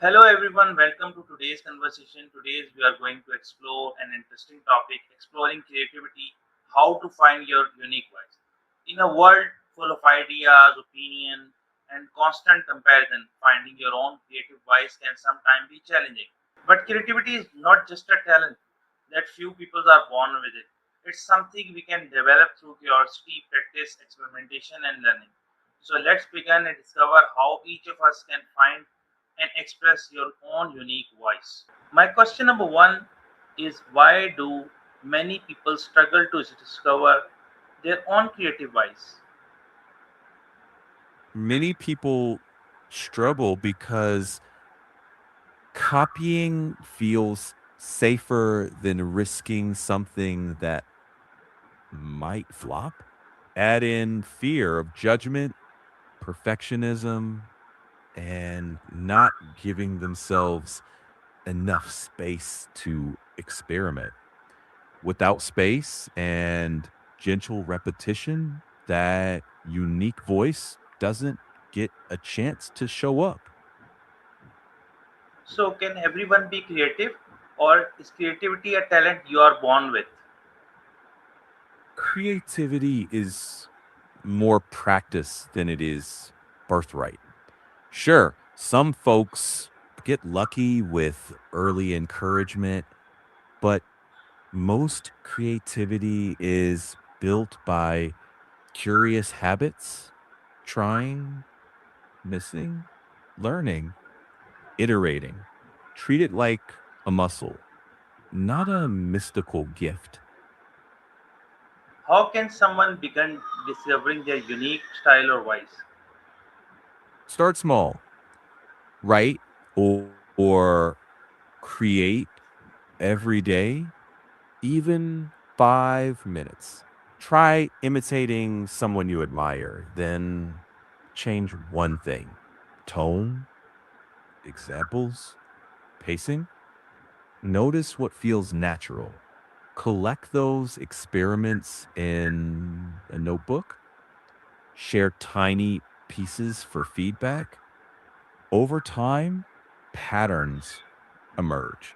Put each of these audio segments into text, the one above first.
Hello everyone, welcome to today's conversation. Today we are going to explore an interesting topic, exploring creativity, how to find your unique voice. In a world full of ideas, opinion, and constant comparison, finding your own creative voice can sometimes be challenging. But creativity is not just a talent that few people are born with it. It's something we can develop through curiosity, practice, experimentation, and learning. So let's begin and discover how each of us can find and express your own unique voice. My question number one is, why do many people struggle to discover their own creative voice? Many people struggle because copying feels safer than risking something that might flop. Add in fear of judgment, perfectionism, and not giving themselves enough space to experiment. Without space and gentle repetition, that unique voice doesn't get a chance to show up. So, can everyone be creative, or is creativity a talent you are born with? Creativity is more practice than it is birthright. Sure, some folks get lucky with early encouragement, but most creativity is built by curious habits, trying, missing, learning, iterating. Treat it like a muscle, not a mystical gift. How can someone begin discovering their unique style or voice? Start small, write or create every day, even 5 minutes. Try imitating someone you admire, then change one thing: tone, examples, pacing. Notice what feels natural. Collect those experiments in a notebook. Share tiny pieces for feedback. Over time, patterns emerge.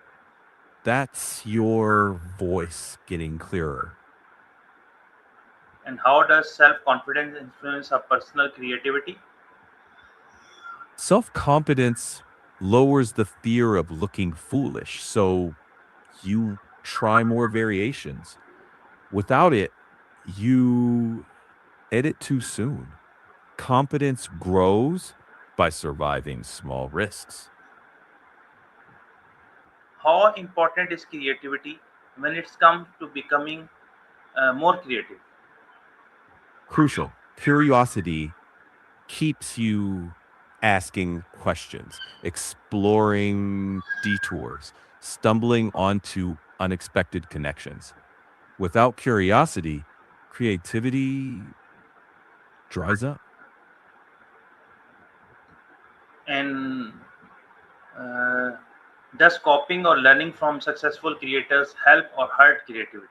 That's your voice getting clearer. And how does self confidence influence our personal creativity? Self confidence lowers the fear of looking foolish, so you try more variations. Without it, you edit too soon. Confidence grows by surviving small risks. How important is creativity when it's come to becoming more creative? Crucial. Curiosity keeps you asking questions, exploring detours, stumbling onto unexpected connections. Without curiosity, creativity dries up. And uh, does copying or learning from successful creators help or hurt creativity?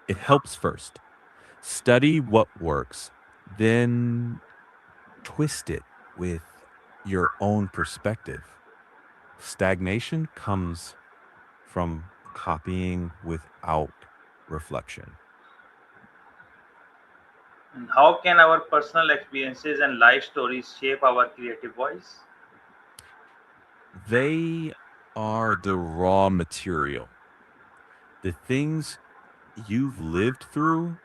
It helps first. Study what works, then twist it with your own perspective. Stagnation comes from copying without reflection. And how can our personal experiences and life stories shape our creative voice? They are the raw material. The things you've lived through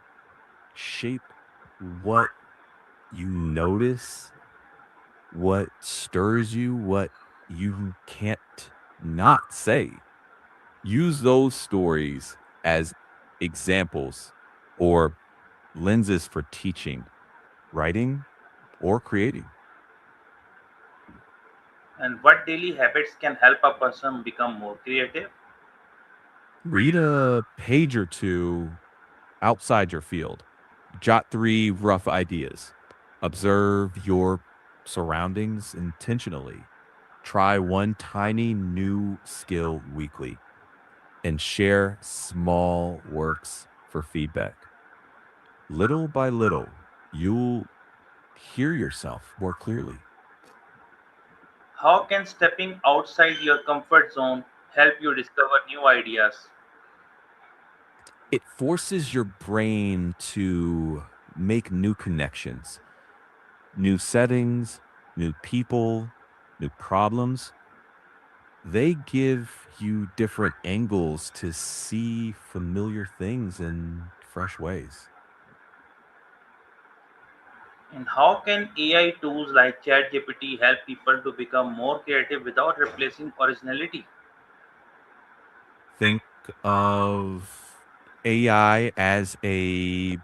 shape what you notice, what stirs you, what you can't not say. Use those stories as examples or lenses for teaching, writing, or creating. And what daily habits can help a person become more creative? Read a page or two outside your field. Jot three rough ideas. Observe your surroundings intentionally. Try one tiny new skill weekly and share small works for feedback. Little by little, you'll hear yourself more clearly. How can stepping outside your comfort zone help you discover new ideas? It forces your brain to make new connections, new settings, new people, new problems. They give you different angles to see familiar things in fresh ways. And how can AI tools like ChatGPT help people to become more creative without replacing originality? Think of AI as a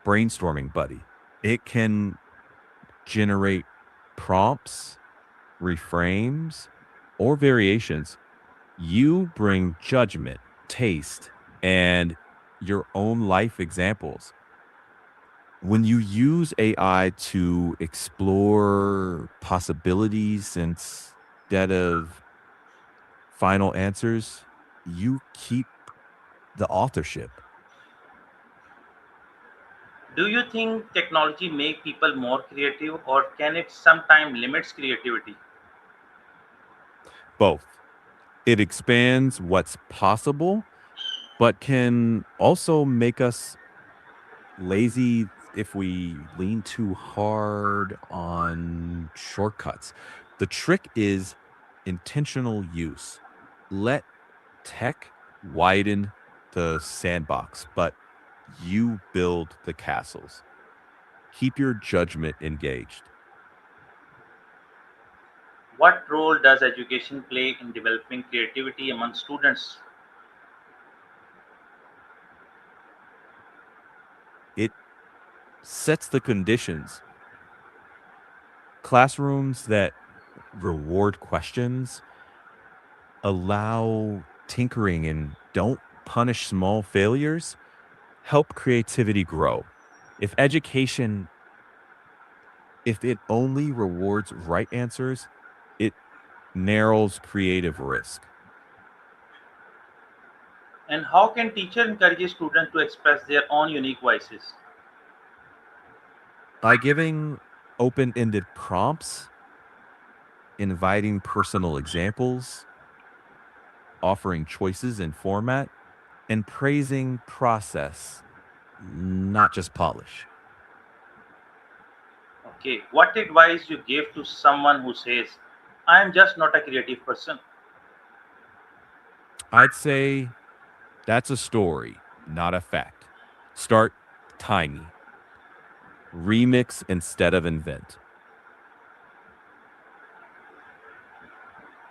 brainstorming buddy. It can generate prompts, reframes, or variations. You bring judgment, taste, and your own life examples. When you use AI to explore possibilities instead of final answers, you keep the authorship. Do you think technology make people more creative or can it sometimes limits creativity? Both. It expands what's possible, but can also make us lazy if we lean too hard on shortcuts. The trick is intentional use. Let tech widen the sandbox, but you build the castles. Keep your judgment engaged. What role does education play in developing creativity among students? It sets the conditions. Classrooms that reward questions, allow tinkering, and don't punish small failures help creativity grow. If education, if it only rewards right answers, it narrows creative risk. And how can teacher encourage students to express their own unique voices? By giving open ended prompts, inviting personal examples, offering choices in format, and praising process, not just polish. Okay, what advice you give to someone who says, I am just not a creative person? I'd say that's a story, not a fact. Start tiny, remix instead of invent.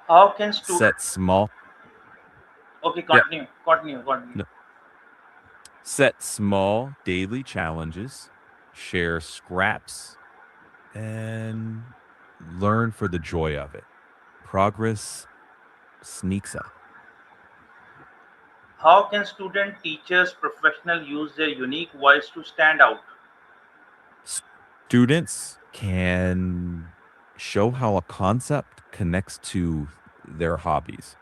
How can students? Set small, Okay, yeah, continue. no, set small daily challenges, share scraps, and learn for the joy of it. Progress sneaks up. How can student, teachers, professional use their unique voice to stand out? Students can show how a concept connects to their hobbies.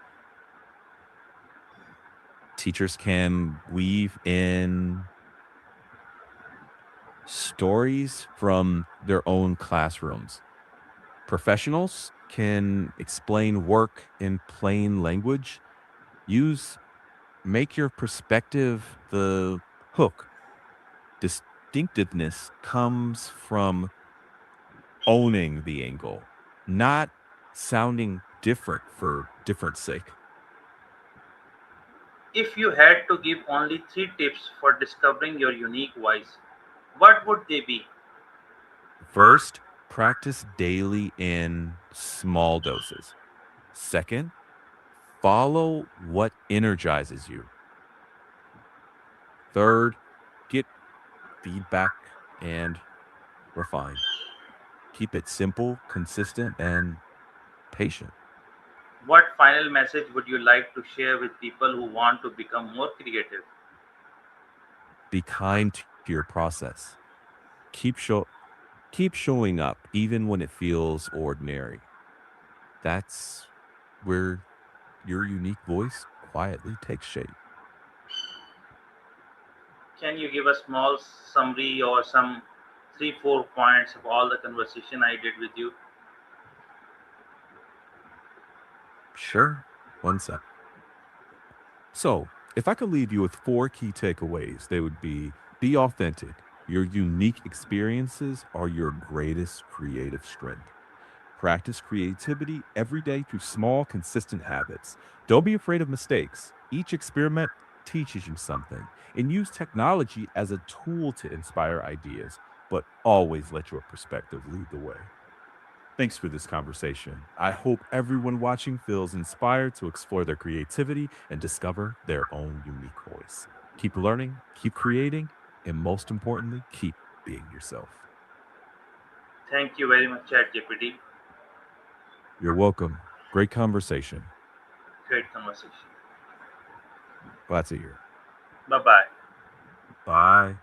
Teachers can weave in stories from their own classrooms. Professionals can explain work in plain language. Use Make your perspective the hook. Distinctiveness comes from owning the angle, not sounding different for different sake. If you had to give only three tips for discovering your unique voice, what would they be? First, practice daily in small doses. Second, follow what energizes you. Third, get feedback and refine. Keep it simple, consistent, and patient. What final message would you like to share with people who want to become more creative? Be kind to your process. Keep show keep showing up even when it feels ordinary. That's where your unique voice quietly takes shape. Can you give a small summary or some 3 4 points of all the conversation I did with you? Sure. One sec. So, if I could leave you with 4 key takeaways, they would be authentic. Your unique experiences are your greatest creative strength. Practice creativity every day through small, consistent habits. Don't be afraid of mistakes. Each experiment teaches you something. And use technology as a tool to inspire ideas, but always let your perspective lead the way. Thanks for this conversation. I hope everyone watching feels inspired to explore their creativity and discover their own unique voice. Keep learning, keep creating, and most importantly, keep being yourself. Thank you very much, ChatGPT. You're welcome. Great conversation. Great conversation. Glad to hear. Bye bye. Bye.